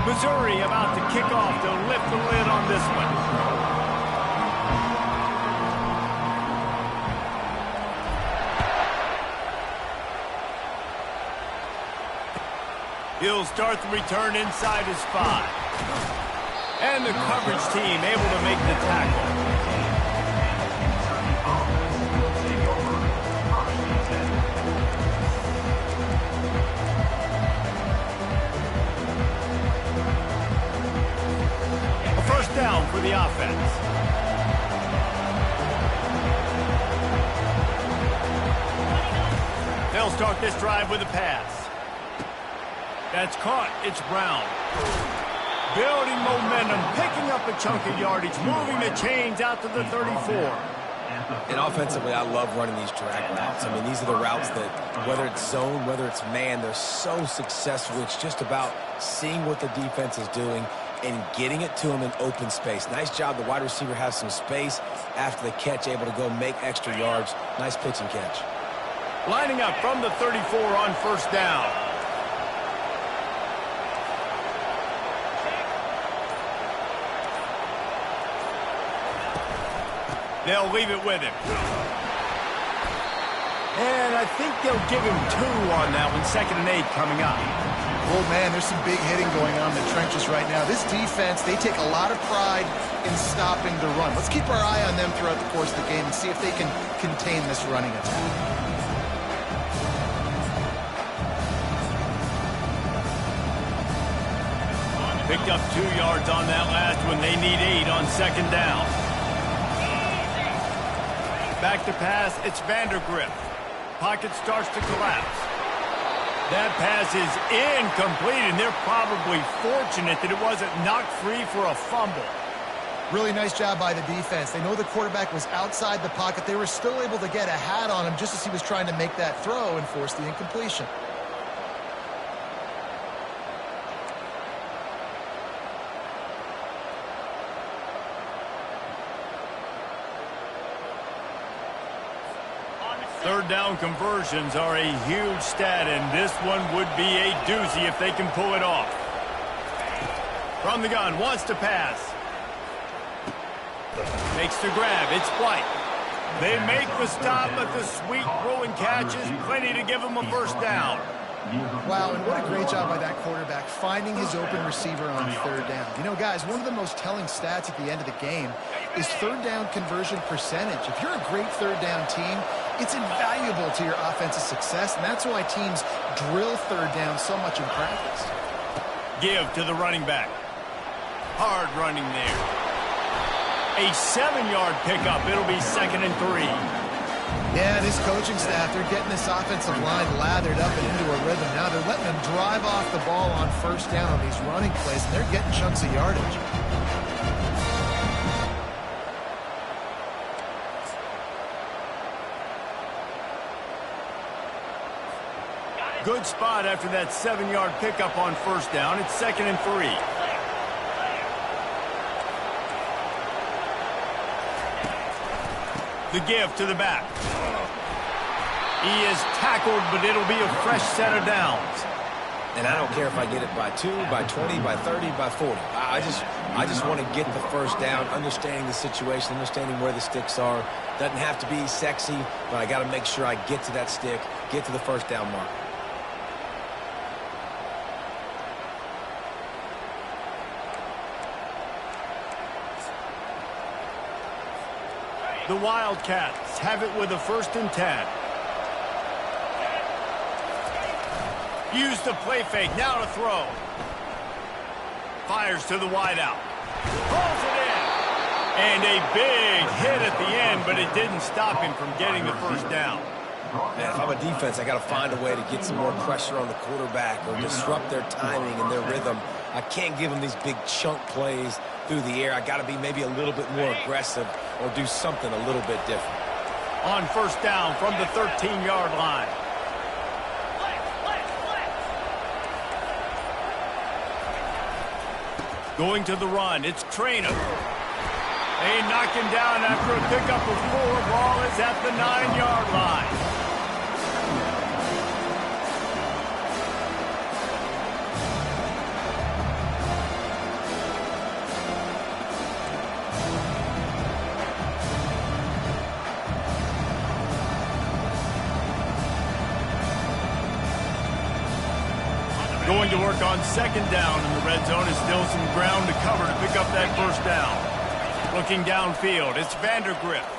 Missouri about to kick off to lift the lid on this one. He'll start the return inside his 5. And the coverage team able to make the tackle. A first down for the offense. They'll start this drive with a pass. That's caught. It's Brown. Building momentum, picking up a chunk of yardage, moving the chains out to the 34. And offensively, I love running these drag routes. I mean, these are the routes that, whether it's zone, whether it's man, they're so successful. It's just about seeing what the defense is doing and getting it to them in open space. Nice job. The wide receiver has some space after the catch, able to go make extra yards. Nice pitch and catch. Lining up from the 34 on first down. They'll leave it with him. And I think they'll give him 2 on that one. 2nd and 8 coming up. Oh, man, there's some big hitting going on in the trenches right now. This defense, they take a lot of pride in stopping the run. Let's keep our eye on them throughout the course of the game and see if they can contain this running attack. Picked up 2 yards on that last one. They need 8 on 2nd down. Back to pass, it's Vandergrift. Pocket starts to collapse. That pass is incomplete, and they're probably fortunate that it wasn't knocked free for a fumble. Really nice job by the defense. They know the quarterback was outside the pocket. They were still able to get a hat on him just as he was trying to make that throw and force the incompletion. Third down conversions are a huge stat, and this one would be a doozy if they can pull it off. From the gun, wants to pass. Makes the grab, it's White. They make the stop, but the sweet throw and catch is plenty to give them a first down. Wow, and what a great job by that quarterback, finding his open receiver on 3rd down. You know, guys, one of the most telling stats at the end of the game is 3rd down conversion percentage. If you're a great 3rd down team, it's invaluable to your offensive success, and that's why teams drill 3rd down so much in practice. Give to the running back. Hard running there. A 7-yard pickup. It'll be 2nd and 3. Yeah, this coaching staff, they're getting this offensive line lathered up and into a rhythm. Now they're letting them drive off the ball on first down on these running plays, and they're getting chunks of yardage. Good spot after that 7-yard pickup on first down. It's 2nd and 3. The give to the back. He is tackled, but it'll be a fresh set of downs. And I don't care if I get it by 2, by 20, by 30, by 40. I just want to get the first down, understanding the situation, understanding where the sticks are. Doesn't have to be sexy, but I got to make sure I get to that stick, get to the first down mark. The Wildcats have it with a 1st and 10. Use the play fake, now to throw. Fires to the wideout. Pulls it in. And a big hit at the end, but it didn't stop him from getting the first down. Man, if I'm a defense, I got to find a way to get some more pressure on the quarterback or disrupt their timing and their rhythm. I can't give them these big chunk plays through the air. I got to be maybe a little bit more aggressive or do something a little bit different. On first down from the 13-yard line. Going to the run, it's Trainer. They knock him down after a pickup of 4. Ball is at the 9-yard line. work on second down in the red zone. Is still some ground to cover to pick up that first down. Looking downfield, it's Vandergrift.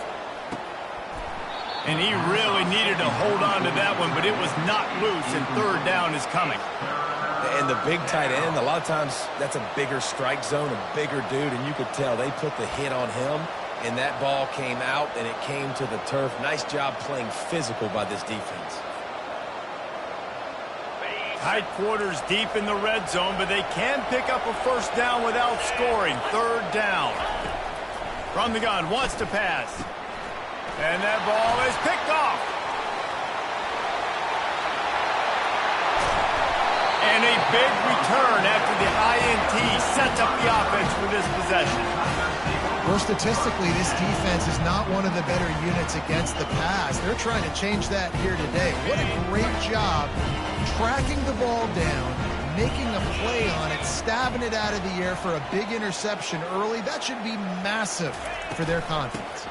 And he really needed to hold on to that one, but it was not loose, and third down is coming. And the big tight end, a lot of times that's a bigger strike zone, a bigger dude, and you could tell they put the hit on him, and that ball came out, and it came to the turf. Nice job playing physical by this defense. Tight quarters deep in the red zone, but they can pick up a first down without scoring. Third down. From the gun, wants to pass. And that ball is picked off. And a big return after the INT sets up the offense for this possession. Well, statistically, this defense is not one of the better units against the pass. They're trying to change that here today. What a great job tracking the ball down, making a play on it, stabbing it out of the air for a big interception early. That should be massive for their confidence.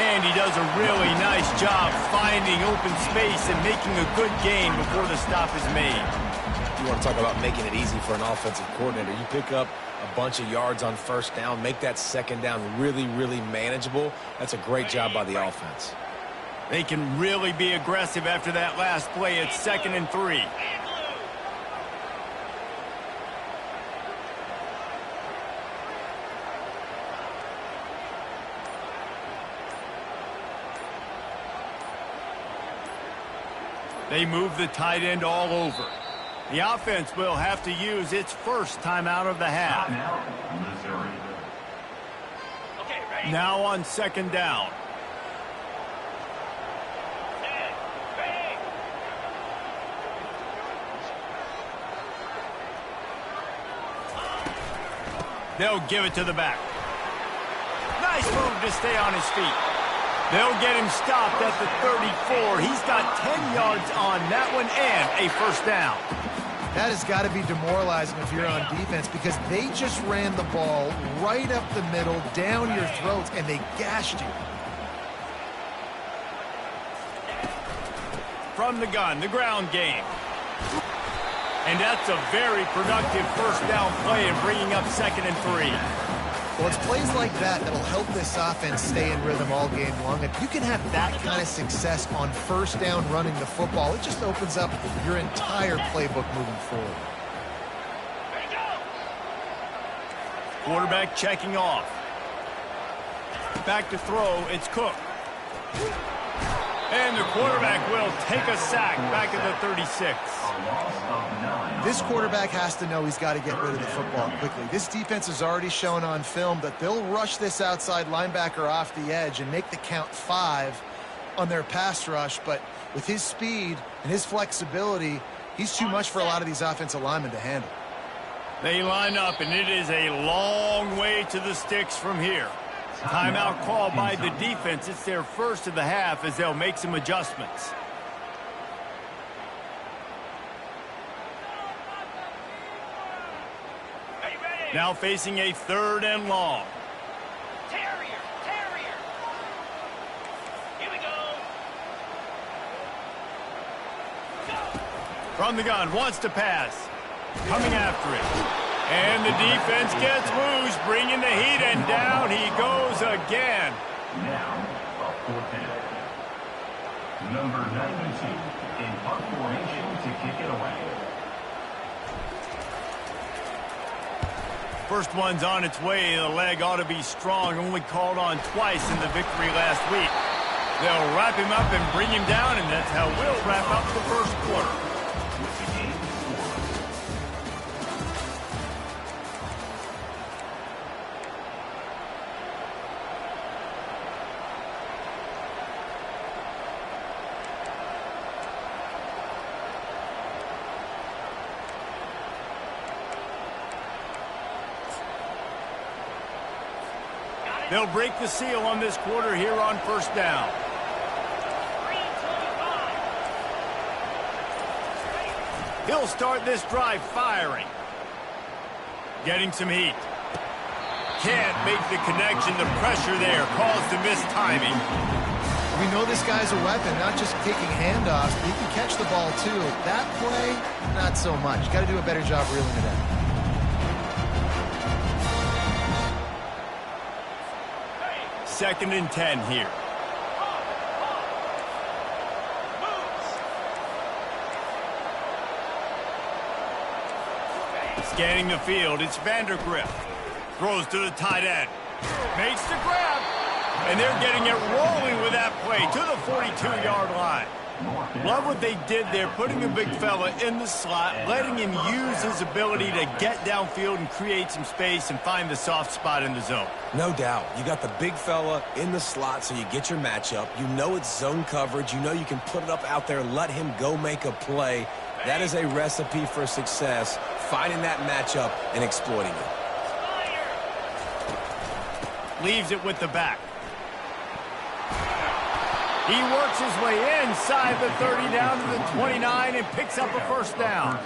And he does a really nice job finding open space and making a good gain before the stop is made. You want to talk about making it easy for an offensive coordinator. You pick up a bunch of yards on first down, make that second down really, really manageable. That's a great job by the offense. They can really be aggressive after that last play. It's 2nd and 3. They move the tight end all over. The offense will have to use its first timeout of the half. Now on second down. They'll give it to the back. Nice move to stay on his feet. They'll get him stopped at the 34. He's got 10 yards on that one and a first down. That has got to be demoralizing if you're on defense because they just ran the ball right up the middle, down your throats, and they gashed you. From the gun, the ground game. And that's a very productive first down play and bringing up 2nd and 3. Well, it's plays like that that'll help this offense stay in rhythm all game long. If you can have that kind of success on first down running the football, it just opens up your entire playbook moving forward. Quarterback checking off. Back to throw, it's Cook. And the quarterback will take a sack back at the 36. This quarterback has to know he's got to get rid of the football quickly. This defense has already shown on film that they'll rush this outside linebacker off the edge and make the count 5 on their pass rush. But with his speed and his flexibility, he's too much for a lot of these offensive linemen to handle. They line up, and it is a long way to the sticks from here. Timeout called by the defense. It's their first of the half as they'll make some adjustments. Now facing a 3rd and long. Terrier. Here we go. From the gun, wants to pass. Coming after it. And the defense gets loose, bringing the heat, and down he goes again. Now, a 4th down. Number 92 in punt formation to kick it away. First one's on its way. The leg ought to be strong. Only called on twice in the victory last week. They'll wrap him up and bring him down, and that's how we'll wrap up the first quarter. They'll break the seal on this quarter here on first down. He'll start this drive firing. Getting some heat. Can't make the connection. The pressure there caused the missed timing. We know this guy's a weapon, not just taking handoffs, but he can catch the ball too. That play, not so much. Got to do a better job reeling it in. Second and 10 here. Scanning the field, it's Vandergrift. Throws to the tight end. Makes the grab. And they're getting it rolling with that play to the 42-yard line. Love what they did there, putting a big fella in the slot, letting him use his ability to get downfield and create some space and find the soft spot in the zone. No doubt. You got the big fella in the slot, so you get your matchup. You know it's zone coverage. You know you can put it up out there, let him go make a play. That is a recipe for success, finding that matchup and exploiting it. Leaves it with the back. He works his way inside the 30 down to the 29 and picks up a first down.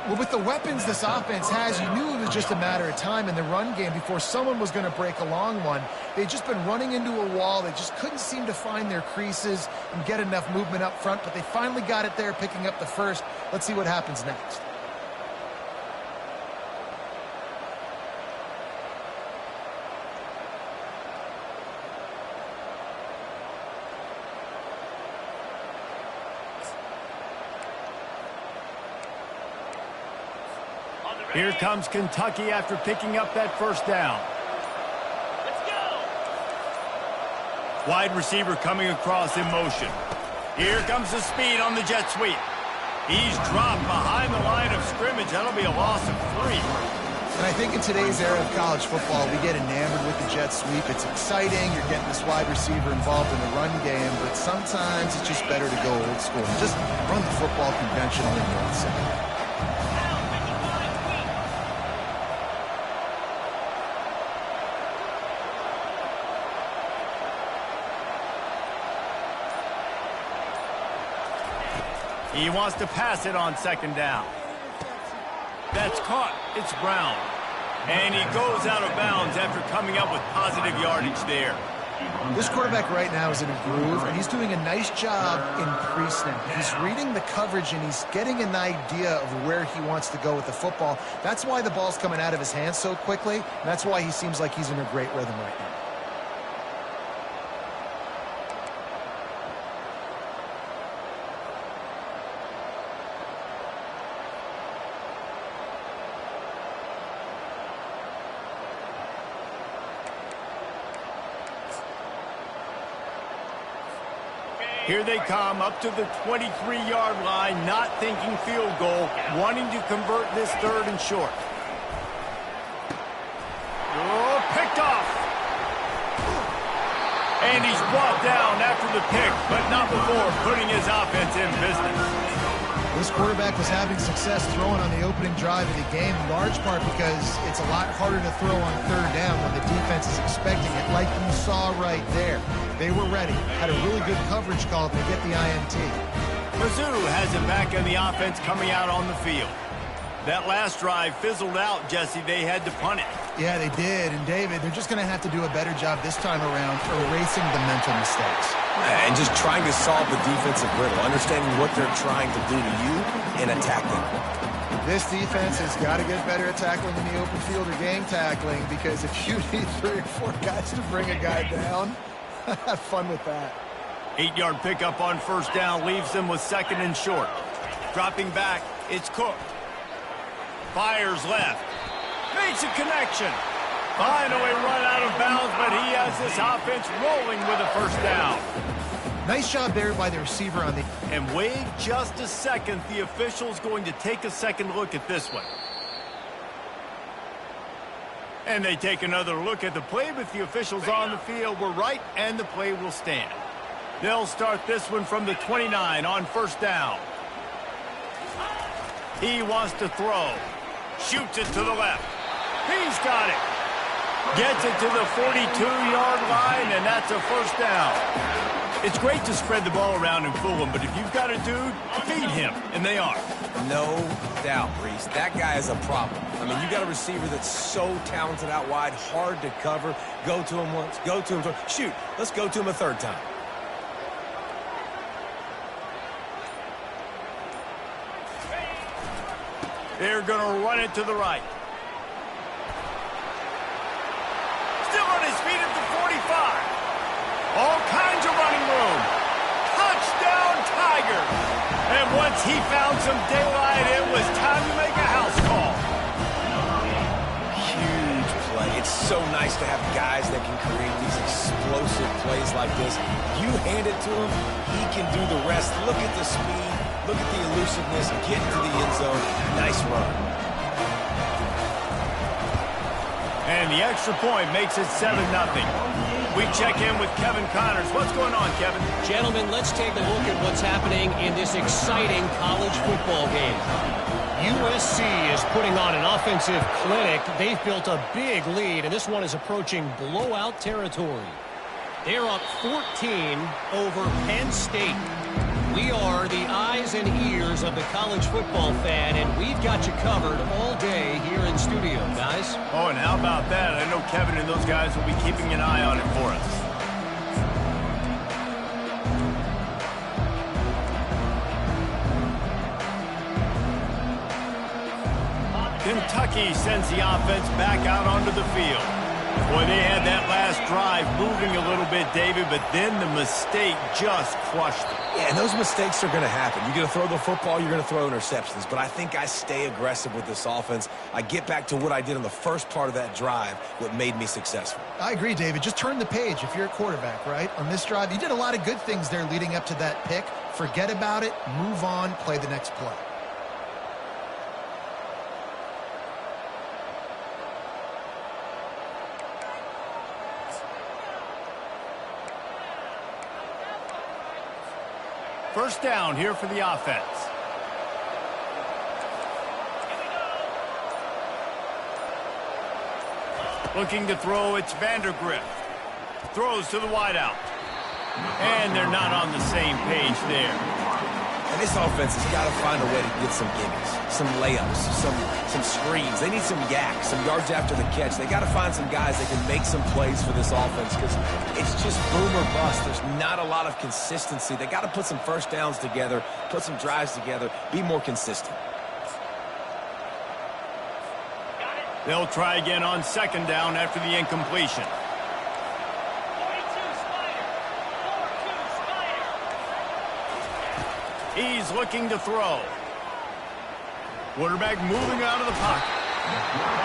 Well, with the weapons this offense has, you knew it was just a matter of time in the run game before someone was going to break a long one. They'd just been running into a wall. They just couldn't seem to find their creases and get enough movement up front, but they finally got it there, picking up the first. Let's see what happens next. Here comes Kentucky after picking up that first down. Let's go. Wide receiver coming across in motion. Here comes the speed on the jet sweep. He's dropped behind the line of scrimmage. That'll be a loss of 3. And I think in today's era of college football, we get enamored with the jet sweep. It's exciting. You're getting this wide receiver involved in the run game, but sometimes it's just better to go old school. Just run the football conventionally on the outside. He wants to pass it on second down. That's caught. It's Brown. And he goes out of bounds after coming up with positive yardage there. This quarterback right now is in a groove, and he's doing a nice job in pre-snap. He's reading the coverage, and he's getting an idea of where he wants to go with the football. That's why the ball's coming out of his hands so quickly, and that's why he seems like he's in a great rhythm right now. Here they come up to the 23-yard line, not thinking field goal, wanting to convert this third and short. Oh, picked off. And he's brought down after the pick, but not before putting his offense in business. This quarterback was having success throwing on the opening drive of the game, in large part because it's a lot harder to throw on third down when the defense is expecting it, like you saw right there. They were ready, had a really good coverage call to get the INT. Mizzou has it back in the offense coming out on the field. That last drive fizzled out, Jesse. They had to punt it. Yeah, they did. And, David, they're just going to have to do a better job this time around erasing the mental mistakes. And just trying to solve the defensive riddle, understanding what they're trying to do to you and attacking. This defense has got to get better at tackling in the open field or game tackling, because if you need 3 or 4 guys to bring a guy down, have fun with that. 8-yard pickup on first down leaves them with second and short. Dropping back, it's Cook. Fires left. Makes a connection. Finally run out of bounds, but he has this offense rolling with a first down. Nice job there by the receiver on the... And wait just a second. The official's going to take a second look at this one. And they take another look at the play, but the officials on the field were right, and the play will stand. They'll start this one from the 29 on first down. He wants to throw. Shoots it to the left. He's got it. Gets it to the 42-yard line, and that's a first down. It's great to spread the ball around and fool him, but if you've got a dude, feed him, and they are. No doubt, Reese. That guy is a problem. I mean, you got a receiver that's so talented out wide, hard to cover. Go to him once, go to him twice. Shoot, let's go to him a third time. They're going to run it to the right. Still on his feet at the 45. All kinds of running room. Touchdown, Tigers. And once he found some daylight, it was time to make a house call. Huge play. It's so nice to have guys that can create these explosive plays like this. You hand it to him, he can do the rest. Look at the speed. Look at the elusiveness. Get into the end zone. Nice run. And the extra point makes it 7-0. We check in with Kevin Connors. What's going on, Kevin? Gentlemen, let's take a look at what's happening in this exciting college football game. USC is putting on an offensive clinic. They've built a big lead, and this one is approaching blowout territory. They're up 14 over Penn State. We are the eyes and ears of the college football fan, and we've got you covered all day here in studio, guys. Oh, and how about that? I know Kevin and those guys will be keeping an eye on it for us. Kentucky sends the offense back out onto the field. Boy, they had that last drive moving a little bit, David, but then the mistake just crushed them. Yeah, and those mistakes are going to happen. You're going to throw the football, you're going to throw interceptions. But I think I stay aggressive with this offense. I get back to what I did on the first part of that drive, what made me successful. I agree, David. Just turn the page if you're a quarterback, right? On this drive, you did a lot of good things there leading up to that pick. Forget about it, move on, play the next play. First down here for the offense. Looking to throw, it's Vandergrift. Throws to the wideout. And they're not on the same page there. And this offense has got to find a way to get some gimmies, some layups, some screens. They need some yak, some yards after the catch. They got to find some guys that can make some plays for this offense because it's just boom or bust. There's not a lot of consistency. They got to put some first downs together, put some drives together, be more consistent. They'll try again on second down after the incompletion. He's looking to throw. Quarterback moving out of the pocket.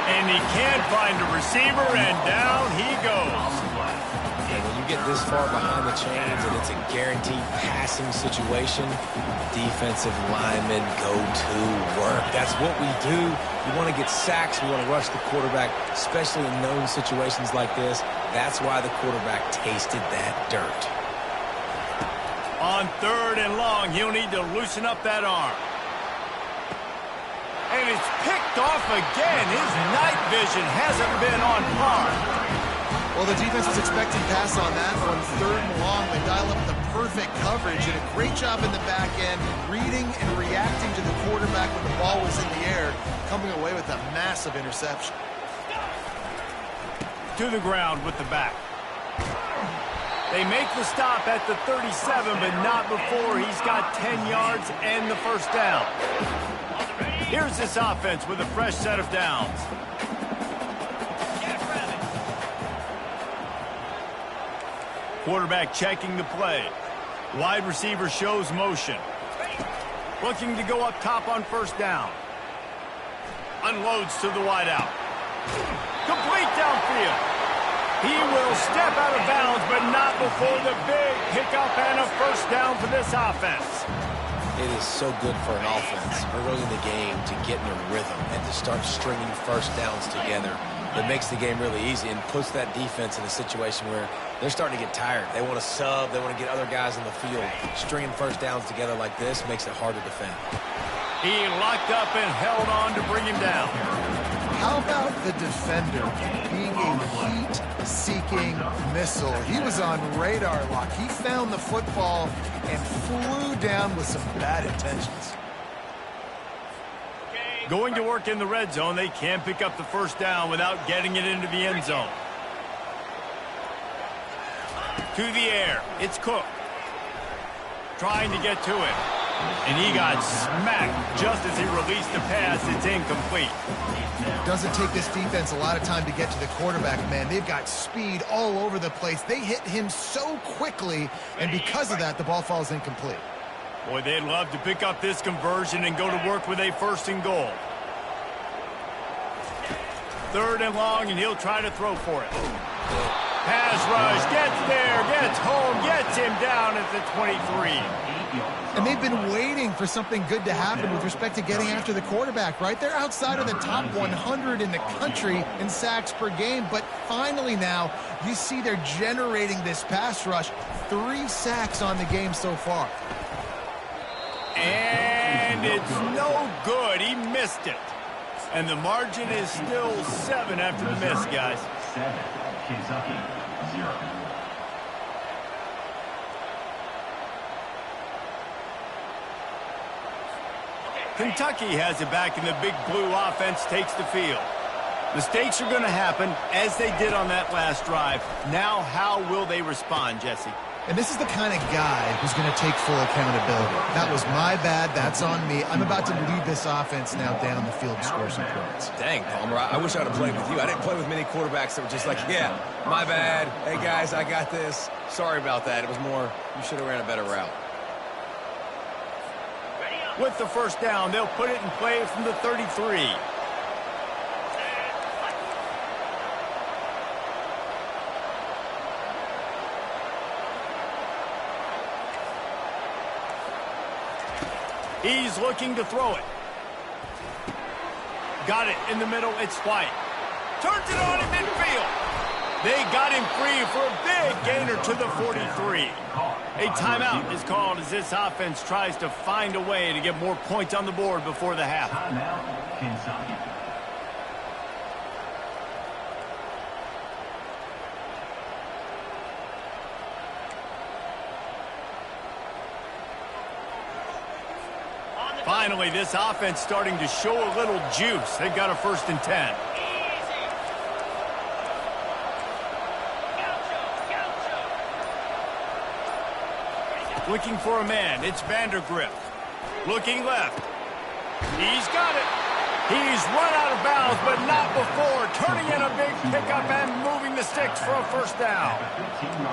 And he can't find a receiver, and down he goes. And when you get this far behind the chains and it's a guaranteed passing situation, defensive linemen go to work. That's what we do. We want to get sacks. We want to rush the quarterback, especially in known situations like this. That's why the quarterback tasted that dirt. On third and long, he'll need to loosen up that arm. And it's picked off again. His night vision hasn't been on par. Well, the defense was expecting pass on that one. Third and long, they dial up the perfect coverage and a great job in the back end, reading and reacting to the quarterback when the ball was in the air, coming away with a massive interception. To the ground with the back. They make the stop at the 37, but not before he's got 10 yards and the first down. Here's this offense with a fresh set of downs. Quarterback checking the play. Wide receiver shows motion. Looking to go up top on first down. Unloads to the wideout. Complete downfield. He will step out of bounds, but not before the big pickup and a first down for this offense. It is so good for an offense early in the game to get in a rhythm and to start stringing first downs together. It makes the game really easy and puts that defense in a situation where they're starting to get tired. They want to sub. They want to get other guys in the field. Stringing first downs together like this makes it hard to defend. He locked up and held on to bring him down. How about the defender being a heat-seeking missile? He was on radar lock. He found the football and flew down with some bad intentions. Going to work in the red zone, they can't pick up the first down without getting it into the end zone. To the air, it's Cook. Trying to get to it. And he got smacked just as he released the pass. It's incomplete. Doesn't take this defense a lot of time to get to the quarterback, man. They've got speed all over the place. They hit him so quickly, and because of that, the ball falls incomplete. Boy, they'd love to pick up this conversion and go to work with a 1st and goal. 3rd and long, and he'll try to throw for it. Pass rush, gets there, gets home, gets him down at the 23. And they've been waiting for something good to happen with respect to getting after the quarterback, right? They're outside of the top 100 in the country in sacks per game, but finally now you see they're generating this pass rush. 3 sacks on the game so far. And it's no good. He missed it. And the margin is still 7 after the miss, guys. 7, Kentucky, 0. Kentucky has it back, and the big blue offense takes the field. Mistakes are going to happen, as they did on that last drive. Now, how will they respond, Jesse? And this is the kind of guy who's going to take full accountability. That was my bad. That's on me. I'm about to lead this offense now down the field and score some points. Dang, Palmer, I wish I would have played with you. I didn't play with many quarterbacks that were just like, yeah, my bad. Hey, guys, I got this. Sorry about that. It was more, you should have ran a better route. With the 1st down, they'll put it in play from the 33. He's looking to throw it. Got it in the middle. It's White. Turns it on in midfield. They got him free for a big gainer to the 43. A timeout is called as this offense tries to find a way to get more points on the board before the half. Timeout, Kentucky. Finally, this offense starting to show a little juice. They've got a 1st and 10. Looking for a man. It's Vandergrift. Looking left. He's got it. He's run out of bounds, but not before. Turning in a big pickup and moving the sticks for a 1st down.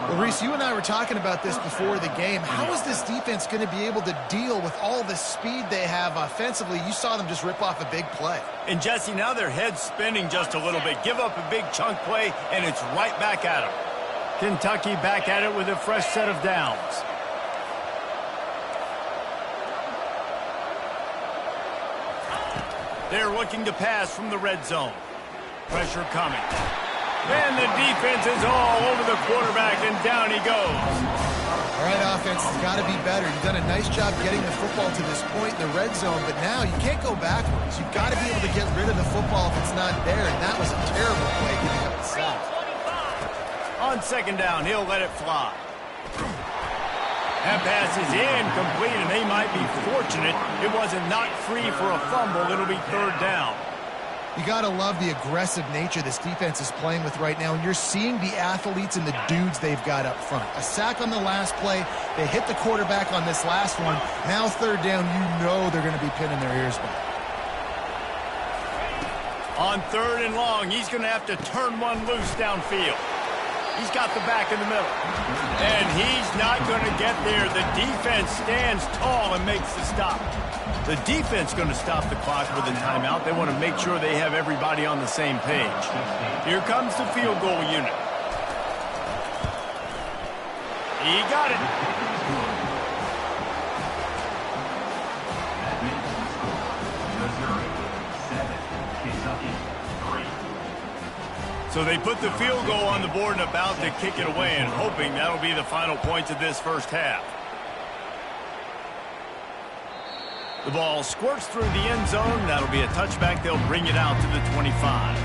Well, Reese, you and I were talking about this before the game. How is this defense going to be able to deal with all the speed they have offensively? You saw them just rip off a big play. And, Jesse, now their head's spinning just a little bit. Give up a big chunk play, and it's right back at them. Kentucky back at it with a fresh set of downs. They're looking to pass from the red zone. Pressure coming. And the defense is all over the quarterback, and down he goes. All right, offense has got to be better. You've done a nice job getting the football to this point in the red zone, but now you can't go backwards. You've got to be able to get rid of the football if it's not there, and that was a terrible play giving up the sack. On 2nd down, he'll let it fly. That pass is incomplete, and they might be fortunate it wasn't knocked free for a fumble. It'll be 3rd down. You got to love the aggressive nature this defense is playing with right now, and you're seeing the athletes and the dudes they've got up front. A sack on the last play. They hit the quarterback on this last one. Now 3rd down, you know they're going to be pinning their ears back. On 3rd and long, he's going to have to turn one loose downfield. He's got the back in the middle. And he's not going to get there. The defense stands tall and makes the stop. The defense going to stop the clock with a timeout. They want to make sure they have everybody on the same page. Here comes the field goal unit. He got it. Missouri, 7, Kentucky, 3. So they put the field goal on the board and about to kick it away, and hoping that'll be the final points of this 1st half. The ball squirts through the end zone. That'll be a touchback. They'll bring it out to the 25.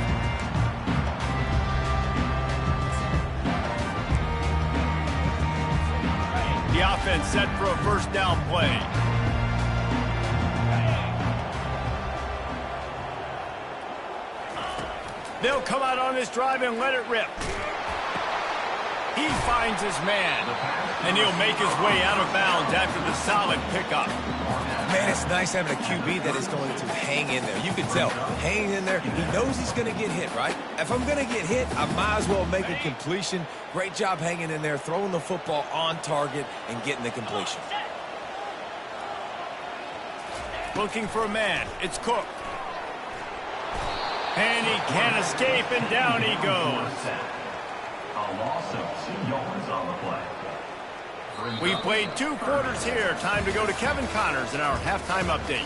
The offense set for a 1st down play. They'll come out on this drive and let it rip. He finds his man, and he'll make his way out of bounds after the solid pickup. It's nice having a QB that is going to hang in there. You can tell, hanging in there, he knows he's going to get hit, right? If I'm going to get hit, I might as well make a completion. Great job hanging in there, throwing the football on target and getting the completion. Looking for a man. It's Cook. And he can't escape, and down he goes. A loss of 2 yards on the play. We played 2 quarters here. Time to go to Kevin Connors in our halftime update.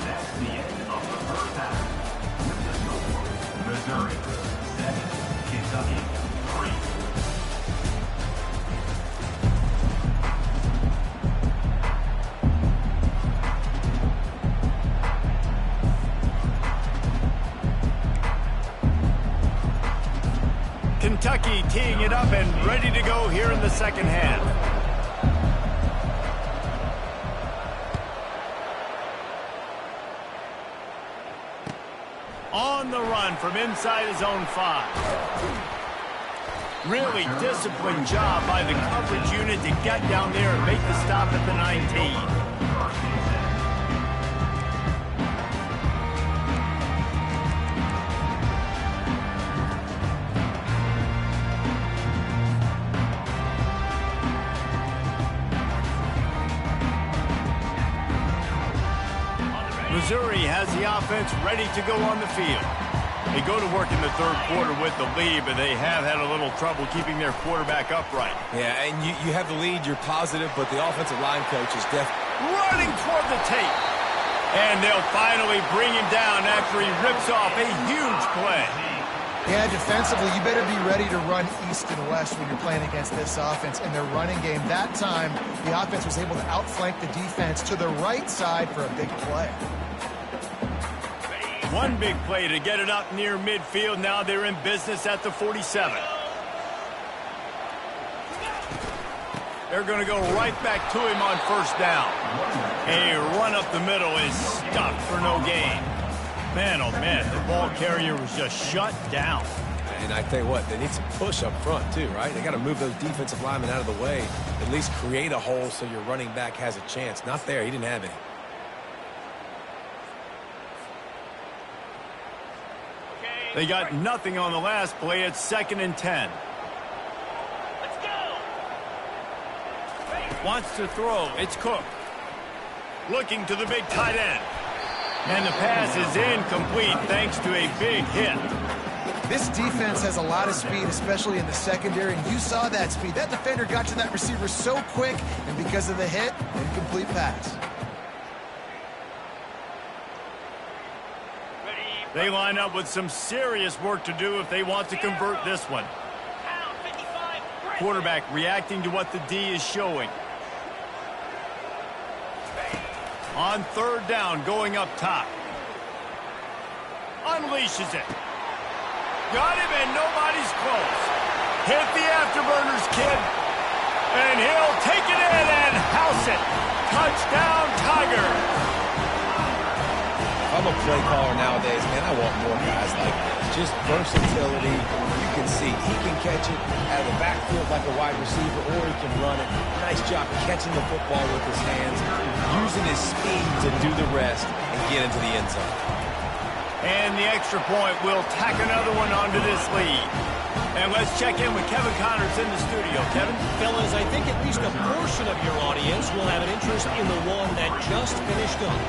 That's the end of the first half. With the score, Missouri 7, Kentucky 3. Kentucky teeing it up and ready to go here in the second half. On the run from inside his own 5. Really disciplined job by the coverage unit to get down there and make the stop at the 19. Missouri has the offense ready to go on the field. They go to work in the third quarter with the lead, but they have had a little trouble keeping their quarterback upright. Yeah, and you have the lead, you're positive, but the offensive line coach is running toward the tape. And they'll finally bring him down after he rips off a huge play. Yeah, defensively, you better be ready to run east and west when you're playing against this offense. In their running game, that time, the offense was able to outflank the defense to the right side for a big play. One big play to get it up near midfield. Now they're in business at the 47. They're going to go right back to him on first down. A run up the middle is stopped for no gain. Man, oh man, the ball carrier was just shut down. And I tell you what, they need some push up front too, right? They got to move those defensive linemen out of the way. At least create a hole so your running back has a chance. Not there. He didn't have any. They got nothing on the last play. It's 2nd and 10. Let's go. Wants to throw. It's Cook. Looking to the big tight end. And the pass is incomplete thanks to a big hit. This defense has a lot of speed, especially in the secondary, and you saw that speed. That defender got to that receiver so quick, and because of the hit, incomplete pass. They line up with some serious work to do if they want to convert this one. Quarterback reacting to what the D is showing. On third down, going up top. Unleashes it. Got him, and nobody's close. Hit the afterburners, kid. And he'll take it in and house it. Touchdown, Tigers. I'm a play caller nowadays, man. I want more guys like this. Just versatility. You can see he can catch it out of the backfield like a wide receiver, or he can run it. Nice job catching the football with his hands, using his speed to do the rest and get into the end zone. And the extra point will tack another one onto this lead. And let's check in with Kevin Connors in the studio. Kevin? Fellas, I think at least a portion of your audience will have an interest in the one that just finished up.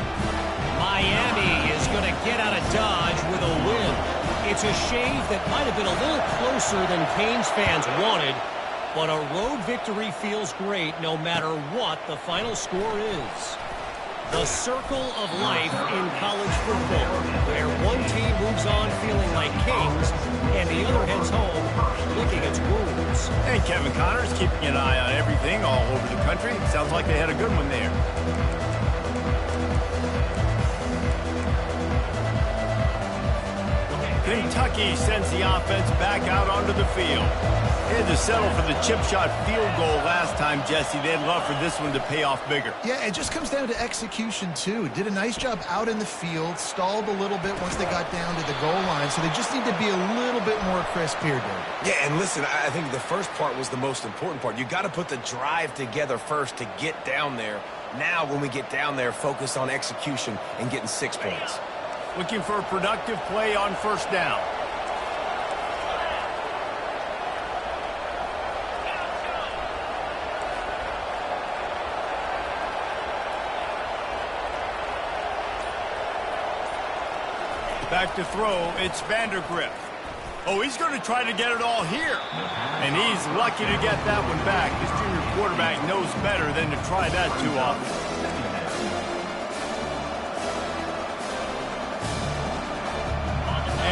Miami is going to get out of Dodge with a win. It's a shave that might have been a little closer than Canes fans wanted, but a road victory feels great no matter what the final score is. The circle of life in college football, where one team moves on feeling like kings and the other heads home licking its wounds. And Kevin Connors keeping an eye on everything all over the country. Sounds like they had a good one there. Kentucky sends the offense back out onto the field. They had to settle for the chip shot field goal last time, Jesse. They'd love for this one to pay off bigger. Yeah, it just comes down to execution, too. Did a nice job out in the field, stalled a little bit once they got down to the goal line, so they just need to be a little bit more crisp here, David. Yeah, and listen, I think the first part was the most important part. You got to put the drive together first to get down there Now when we get down there, focus on execution and getting 6 points. Looking for a productive play on first down. Back to throw, it's Vandergrift. Oh, he's going to try to get it all here. And he's lucky to get that one back. His junior quarterback knows better than to try that too often.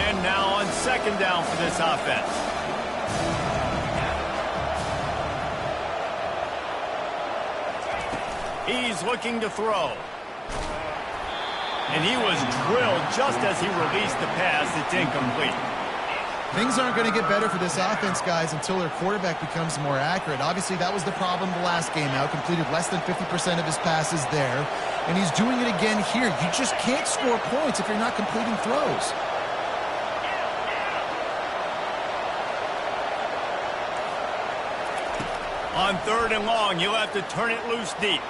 And now on second down for this offense. He's looking to throw. And he was drilled just as he released the pass. It's incomplete. Things aren't going to get better for this offense, guys, until their quarterback becomes more accurate. Obviously, that was the problem the last game out. Completed less than 50% of his passes there. And he's doing it again here. You just can't score points if you're not completing throws. On third and long, you'll have to turn it loose deep.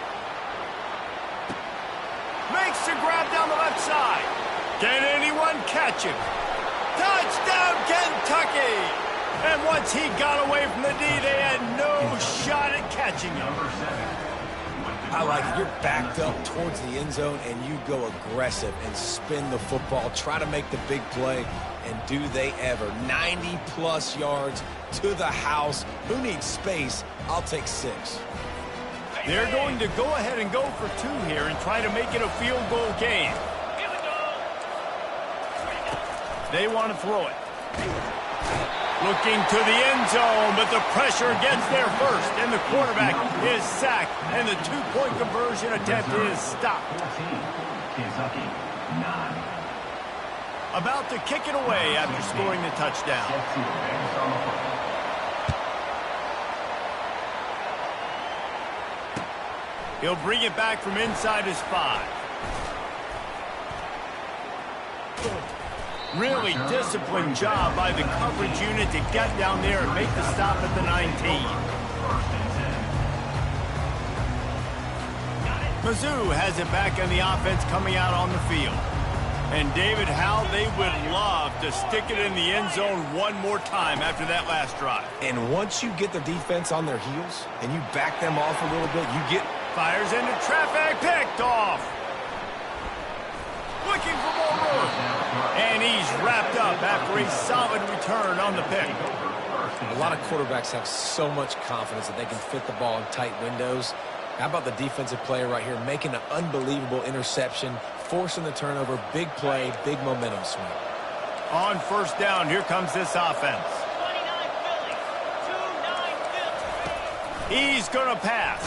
Makes the grab down the left side. Can anyone catch him? Touchdown, Kentucky! And once he got away from the D, they had no shot at catching him. I like it. You're backed up towards the end zone, and you go aggressive and spin the football. Try to make the big play, and do they ever. 90-plus yards to the house. Who needs space? I'll take 6. They're going to go ahead and go for 2 here and try to make it a field goal game. Here we go. They want to throw it. Looking to the end zone, but the pressure gets there first, and the quarterback is sacked, and the 2-point conversion attempt is stopped. 14, Kentucky, 9. About to kick it away after scoring the touchdown. Set to advance on the football. He'll bring it back from inside his 5. Really disciplined job by the coverage unit to get down there and make the stop at the 19. Mizzou has it back on the offense coming out on the field. And David, how they would love to stick it in the end zone one more time after that last drive. And once you get the defense on their heels and you back them off a little bit, you get... Fires into traffic, picked off. Looking for more room. And he's wrapped up after a solid return on the pick. A lot of quarterbacks have so much confidence that they can fit the ball in tight windows. How about the defensive player right here making an unbelievable interception, forcing the turnover, big play, big momentum swing. On first down, here comes this offense. 29 Philly. 2-9 Philly. He's going to pass.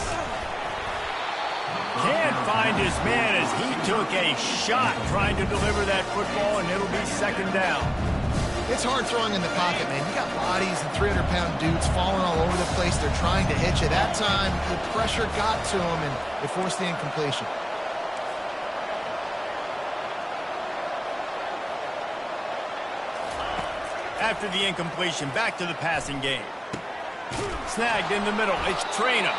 Can't find his man as he took a shot trying to deliver that football, and it'll be second down. It's hard throwing in the pocket, man. You got bodies and 300-pound dudes falling all over the place. They're trying to hit you. That time, the pressure got to him, and it forced the incompletion. After the incompletion, back to the passing game. Snagged in the middle. It's Traynor.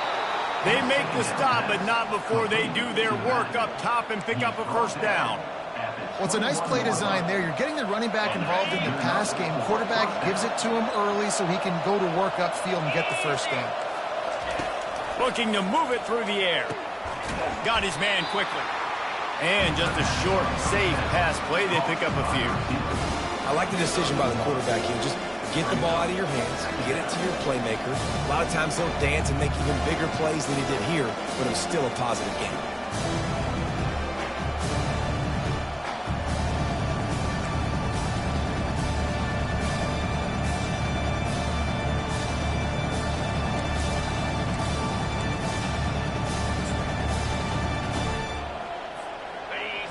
They make the stop, but not before they do their work up top and pick up a first down. Well, it's a nice play design there. You're getting the running back involved in the pass game. Quarterback gives it to him early so he can go to work upfield and get the first down. Looking to move it through the air. Got his man quickly. And just a short, safe pass play. They pick up a few. I like the decision by the quarterback here. Just get the ball out of your hands, get it to your playmaker. A lot of times they'll dance and make even bigger plays than he did here, but it was still a positive game.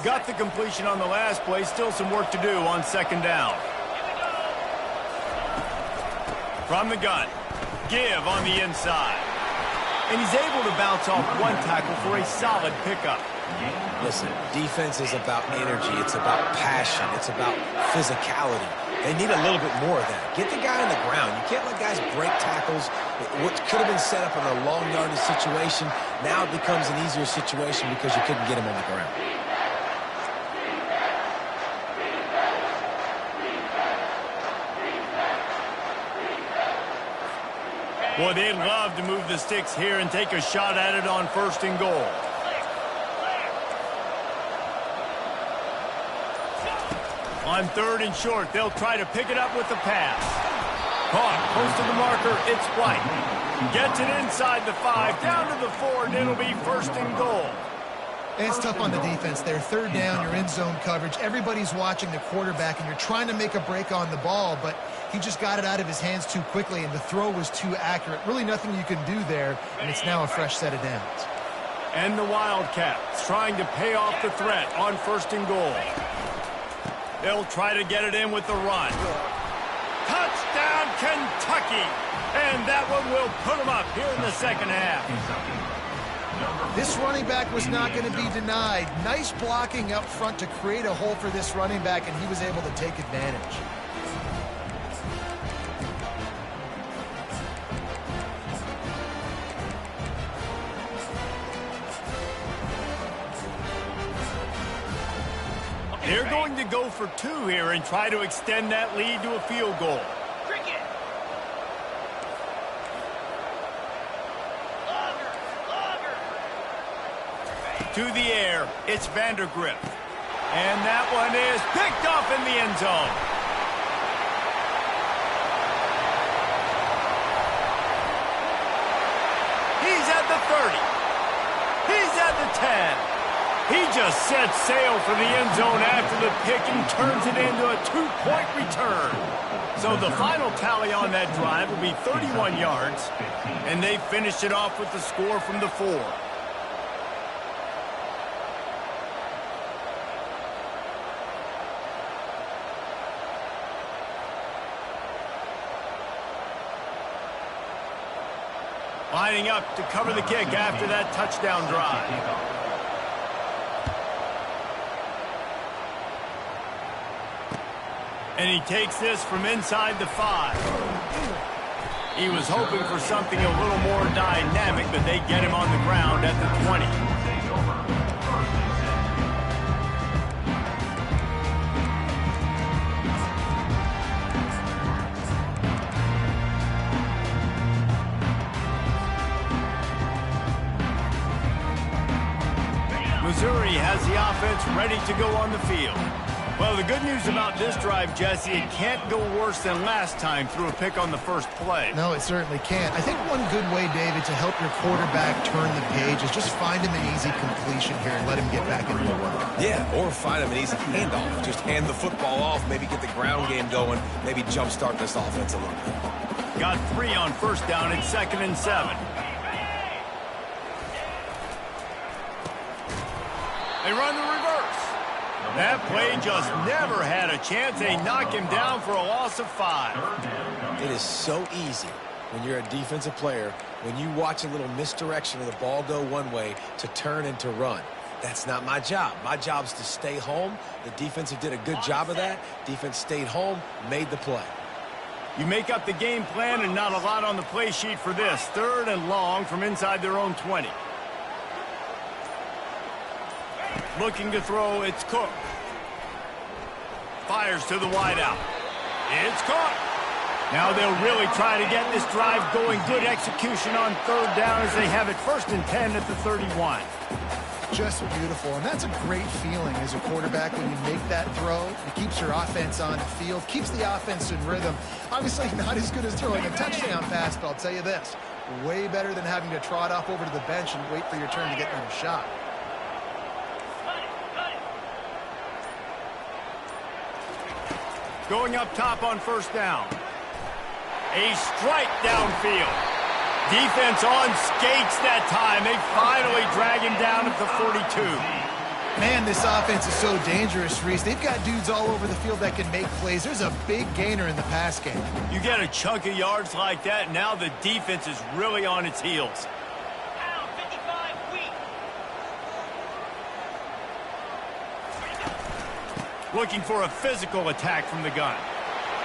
Got the completion on the last play. Still some work to do on second down. From the gun. Give on the inside. And he's able to bounce off one tackle for a solid pickup. Listen, defense is about energy. It's about passion. It's about physicality. They need a little bit more of that. Get the guy on the ground. You can't let guys break tackles. What could have been set up in a long yardage situation, now it becomes an easier situation because you couldn't get him on the ground. Boy, they'd love to move the sticks here and take a shot at it on 1st and goal. On 3rd and short, they'll try to pick it up with the pass. Caught, close to the marker, it's White. Gets it inside the 5, down to the 4, and it'll be 1st and goal. And it's tough on the defense there. 3rd down, you're in zone coverage. Everybody's watching the quarterback, and you're trying to make a break on the ball, but he just got it out of his hands too quickly, and the throw was too accurate. Really nothing you can do there, and it's now a fresh set of downs. And the Wildcats trying to pay off the threat on 1st and goal. They'll try to get it in with the run. Touchdown, Kentucky! And that one will put them up here in the 2nd half. This running back was not going to be denied. Nice blocking up front to create a hole for this running back, and he was able to take advantage. They're going to go for 2 here and try to extend that lead to a field goal. Cricket. To the air, it's Vandergrift. And that one is picked off in the end zone. He's at the 30. He's at the 10. He just sets sail for the end zone after the pick and turns it into a 2-point return. So the final tally on that drive will be 31 yards, and they finished it off with the score from the 4. Lining up to cover the kick after that touchdown drive. And he takes this from inside the 5. He was hoping for something a little more dynamic, but they get him on the ground at the 20. Missouri has the offense ready to go on the field. Well, the good news about this drive, Jesse, it can't go worse than last time through a pick on the first play. No, it certainly can't. I think one good way, David, to help your quarterback turn the page is just find him an easy completion here and let him get back into the work. Yeah, or find him an easy handoff. Just hand the football off, maybe get the ground game going, maybe jumpstart this offense a little bit. Got 3 on 1st down and 2nd and 7. They run the reverse. That play just never had a chance. They knock him down for a loss of 5. It is so easy when you're a defensive player, when you watch a little misdirection of the ball go one way to turn and to run. That's not my job. My job is to stay home. The defense did a good job of that. Defense stayed home, made the play. You make up the game plan and not a lot on the play sheet for this. 3rd and long from inside their own 20. Looking to throw, it's Cook. Fires to the wideout. It's caught. Now they'll really try to get this drive going. Good execution on 3rd down as they have it 1st and 10 at the 31. Just beautiful, and that's a great feeling as a quarterback when you make that throw. It keeps your offense on the field, keeps the offense in rhythm. Obviously not as good as throwing a touchdown pass, but I'll tell you this, way better than having to trot off over to the bench and wait for your turn to get another shot. Going up top on 1st down. A strike downfield. Defense on skates that time. They finally drag him down at the 42. Man, this offense is so dangerous, Reese. They've got dudes all over the field that can make plays. There's a big gainer in the pass game. You get a chunk of yards like that, now the defense is really on its heels. Down 55 weak. Looking for a physical attack from the gun.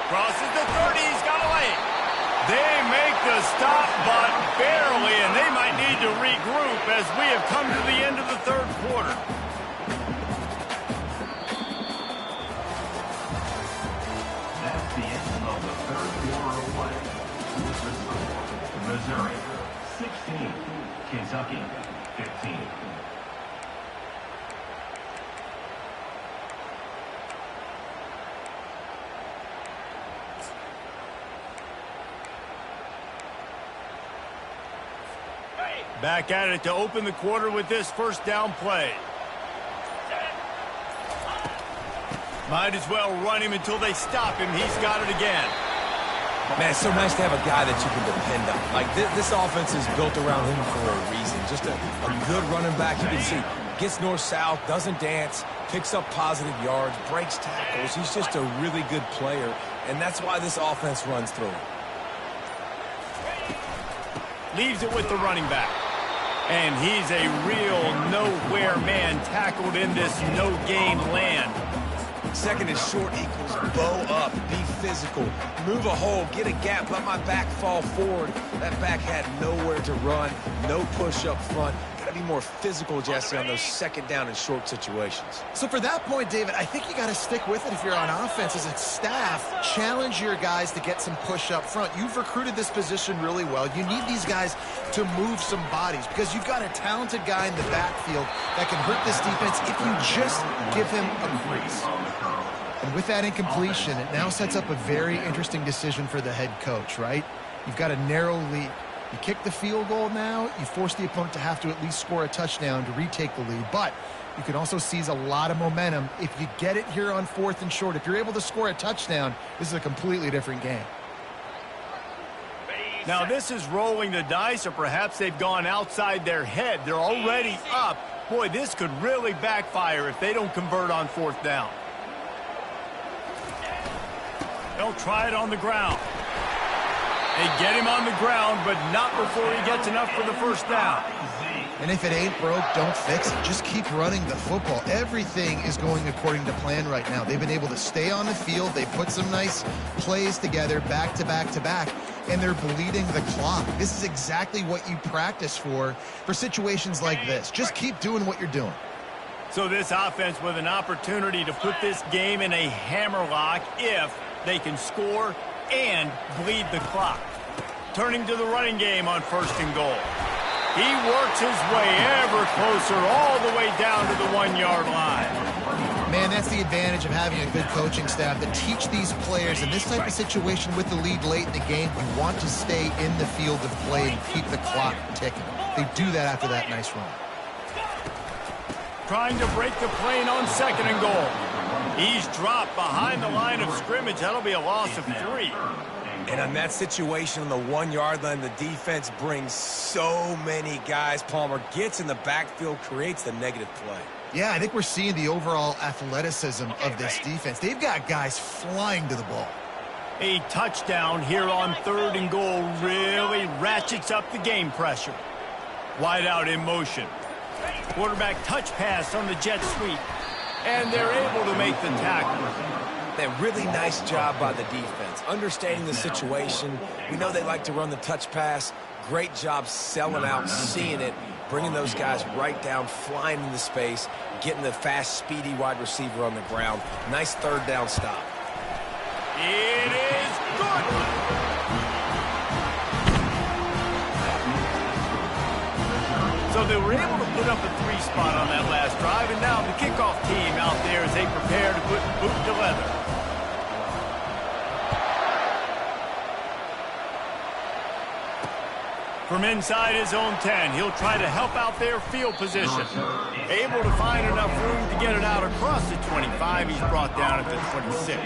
Crosses the 30. He's got a lane. They make the stop, but barely, and they might need to regroup as we have come to the end of the third quarter. That's the end of the third quarter of play. Missouri, 16. Kentucky, 15. Back at it to open the quarter with this first down play. Might as well run him until they stop him. He's got it again. Man, it's so nice to have a guy that you can depend on. Like, this offense is built around him for a reason. Just a good running back. You can see, gets north-south, doesn't dance, picks up positive yards, breaks tackles. He's just a really good player, and that's why this offense runs through him. Leaves it with the running back. And he's a real nowhere man tackled in this no-gain land. Second and short equals bow up, be physical, move a hole, get a gap, let my back fall forward. That back had nowhere to run, no push up front. Got to be more physical, Jesse, on those second down and short situations. So for that point, David, I think you got to stick with it if you're on offense as a staff. Challenge your guys to get some push up front. You've recruited this position really well. You need these guys to move some bodies because you've got a talented guy in the backfield that can hurt this defense if you just give him a crease. And with that incompletion, it now sets up a very interesting decision for the head coach, right? You've got a narrow lead. You kick the field goal now, you force the opponent to have to at least score a touchdown to retake the lead. But you can also seize a lot of momentum if you get it here on fourth and short. If you're able to score a touchdown, this is a completely different game. Now this is rolling the dice, or perhaps they've gone outside their head. They're already up. Boy, this could really backfire if they don't convert on fourth down. They'll try it on the ground. They get him on the ground, but not before he gets enough for the first down. And if it ain't broke, don't fix it. Just keep running the football. Everything is going according to plan right now. They've been able to stay on the field. They put some nice plays together back to back to back, and they're bleeding the clock. This is exactly what you practice for situations like this. Just keep doing what you're doing. So this offense with an opportunity to put this game in a hammerlock if they can score and bleed the clock. Turning to the running game on first and goal. He works his way ever closer all the way down to the 1-yard line. Man, that's the advantage of having a good coaching staff that teach these players in this type of situation with the lead late in the game. You want to stay in the field of play and keep the clock ticking. They do that after that nice run. Trying to break the plane on second and goal. He's dropped behind the line of scrimmage. That'll be a loss of 3. And on that situation on the 1-yard line, the defense brings so many guys. Palmer gets in the backfield, creates the negative play. Yeah, I think we're seeing the overall athleticism of this defense. They've got guys flying to the ball. A touchdown here on third and goal really ratchets up the game pressure. Wide out in motion. Quarterback touch pass on the jet sweep. And they're able to make the tackle. That really nice job by the defense, understanding the situation. We know they like to run the touch pass. Great job selling out, seeing it, bringing those guys right down, flying into space, getting the fast, speedy wide receiver on the ground. Nice third down stop. It is good. So they were able to put up a 3 spot on that last drive, and now the kickoff team out there as they prepare to put boot to leather. From inside his own 10, he'll try to help out their field position. Able to find enough room to get it out across the 25. He's brought down at the 26.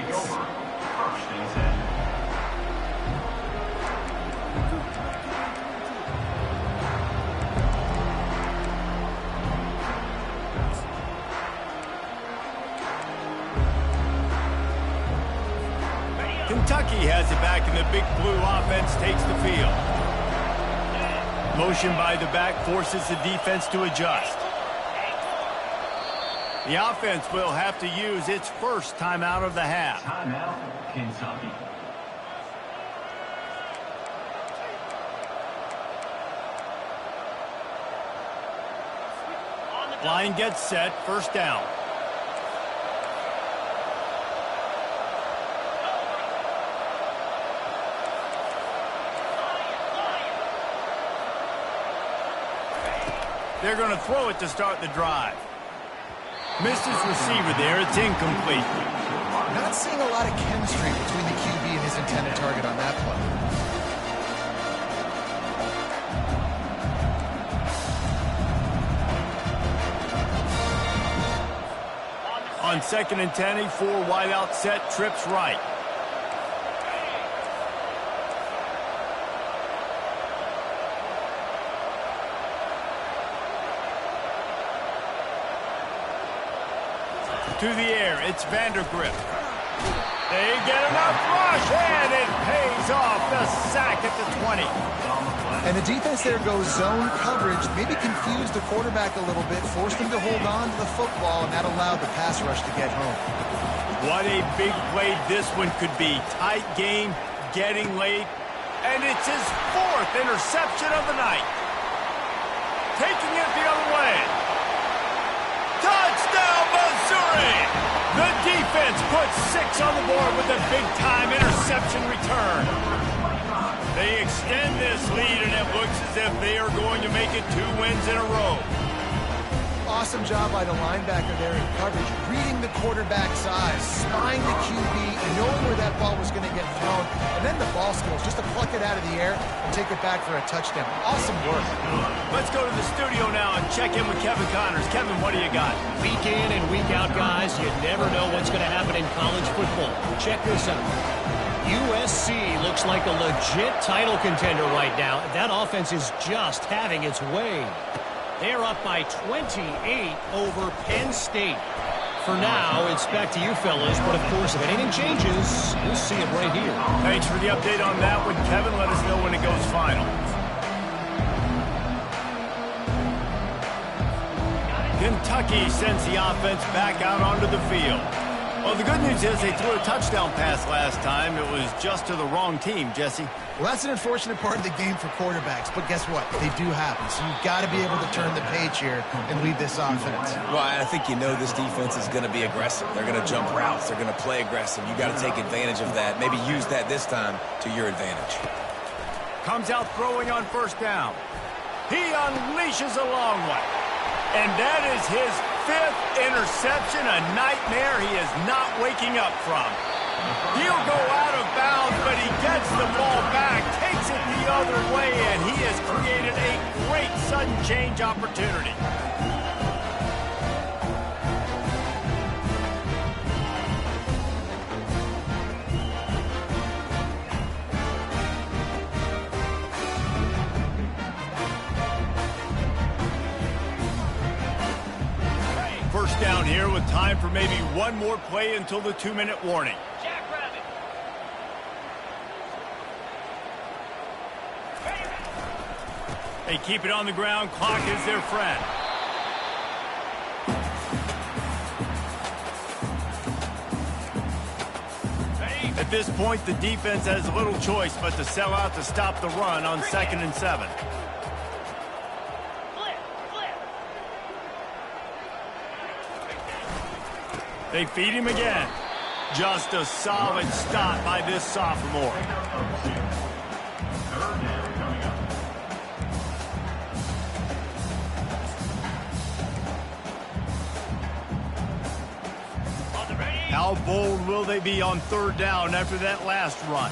Kentucky has it back, and the big blue offense takes the field. Motion by the back forces the defense to adjust. The offense will have to use its first timeout of the half. Timeout, Kentucky. Line gets set, first down. They're going to throw it to start the drive. Missed his receiver there. It's incomplete. Not seeing a lot of chemistry between the QB and his intended target on that play. On 2nd and 10, a 4 wide out set, trips right. To the air, it's Vandergrift. They get enough rush, and it pays off the sack at the 20. And the defense there goes zone coverage, maybe confused the quarterback a little bit, forced him to hold on to the football, and that allowed the pass rush to get home. What a big play this one could be. Tight game, getting late, and it's his 4th interception of the night. Taking it the other way. Touchdown, Missouri! The defense puts 6 on the board with a big-time interception return. They extend this lead, and it looks as if they are going to make it 2 wins in a row. Awesome job by the linebacker there in coverage, reading the quarterback's eyes, spying the QB, and knowing where that ball was going to get thrown, and then the ball skills, just to pluck it out of the air and take it back for a touchdown. Awesome work. Let's go to the studio now and check in with Kevin Connors. Kevin, what do you got? Week in and week out, guys, you never know what's going to happen in college football. Check this out. USC looks like a legit title contender right now. That offense is just having its way. They're up by 28 over Penn State. For now, it's back to you fellas, but of course, if anything changes, you'll see it right here. Thanks for the update on that one, Kevin. Let us know when it goes final. Kentucky sends the offense back out onto the field. Well, the good news is they threw a touchdown pass last time. It was just to the wrong team, Jesse. Well, that's an unfortunate part of the game for quarterbacks, but guess what? They do happen, so you've got to be able to turn the page here and lead this offense. Well, I think you know this defense is going to be aggressive. They're going to jump routes. They're going to play aggressive. You got to take advantage of that. Maybe use that this time to your advantage. Comes out throwing on first down. He unleashes a long one. And that is his 5th interception, a nightmare he is not waking up from. He'll go out of bounds, but he gets the ball back, takes it the other way, and he has created a great sudden change opportunity. First down here with time for maybe one more play until the 2-minute warning. Jackrabbit. They keep it on the ground. Clock is their friend. At this point, the defense has little choice but to sell out to stop the run on 2nd and 7. They feed him again. Just a solid stop by this sophomore. How bold will they be on 3rd down after that last run?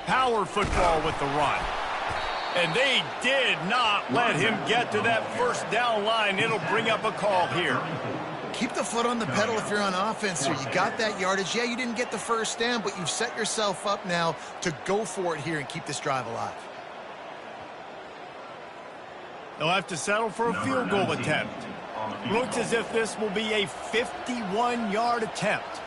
Power football with the run. And they did not let him get to that first down line. It'll bring up a call here. Keep the foot on the pedal if you're on offense here. You got that yardage. Yeah, you didn't get the first down, but you've set yourself up now to go for it here and keep this drive alive. They'll have to settle for a field goal attempt. Looks as if this will be a 51-yard attempt.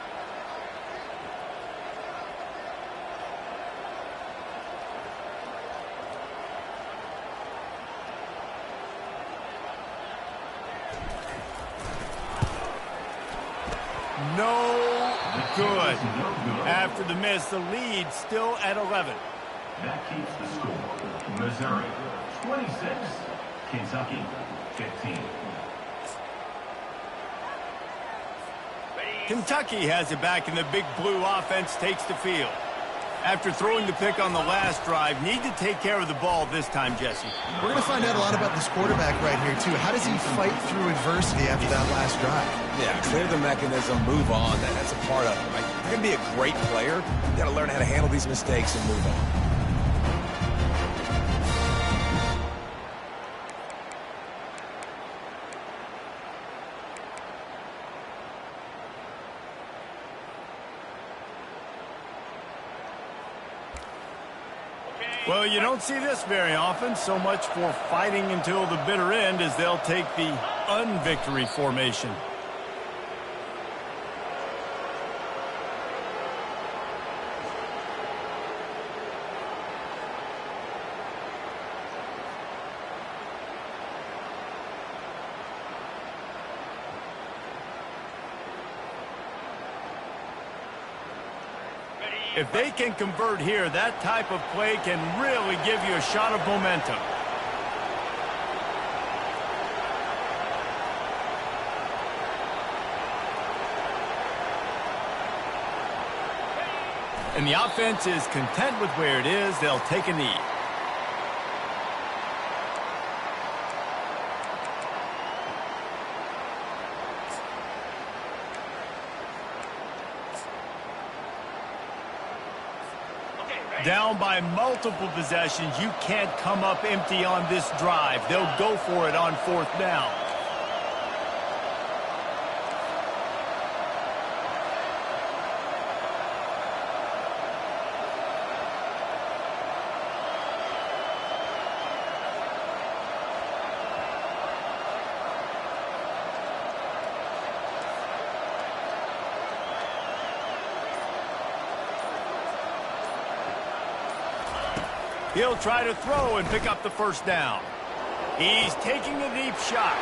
No good. After the miss, the lead still at 11. That keeps the score. Missouri 26, Kentucky 15. Kentucky has it back, and the big blue offense takes the field. After throwing the pick on the last drive, need to take care of the ball this time, Jesse. We're going to find out a lot about this quarterback right here, too. How does he fight through adversity after that last drive? Yeah, clear the mechanism, move on. That's a part of it. Right? You're going to be a great player. You got to learn how to handle these mistakes and move on. Well, you don't see this very often. So much for fighting until the bitter end as they'll take the unvictory formation. If they can convert here, that type of play can really give you a shot of momentum. And the offense is content with where it is. They'll take a knee. Down by multiple possessions, you can't come up empty on this drive. They'll go for it on 4th down. He'll try to throw and pick up the 1st down. He's taking a deep shot.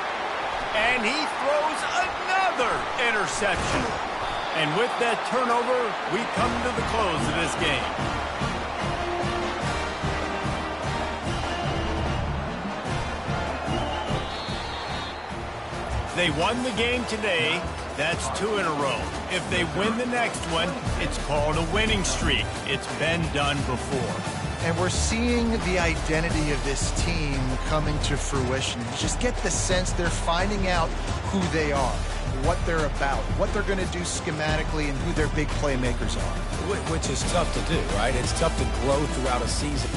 And he throws another interception. And with that turnover, we come to the close of this game. They won the game today. That's 2 in a row. If they win the next one, it's called a winning streak. It's been done before. And we're seeing the identity of this team coming to fruition. You just get the sense they're finding out who they are, what they're about, what they're going to do schematically, and who their big playmakers are. Which is tough to do, right? It's tough to grow throughout a season.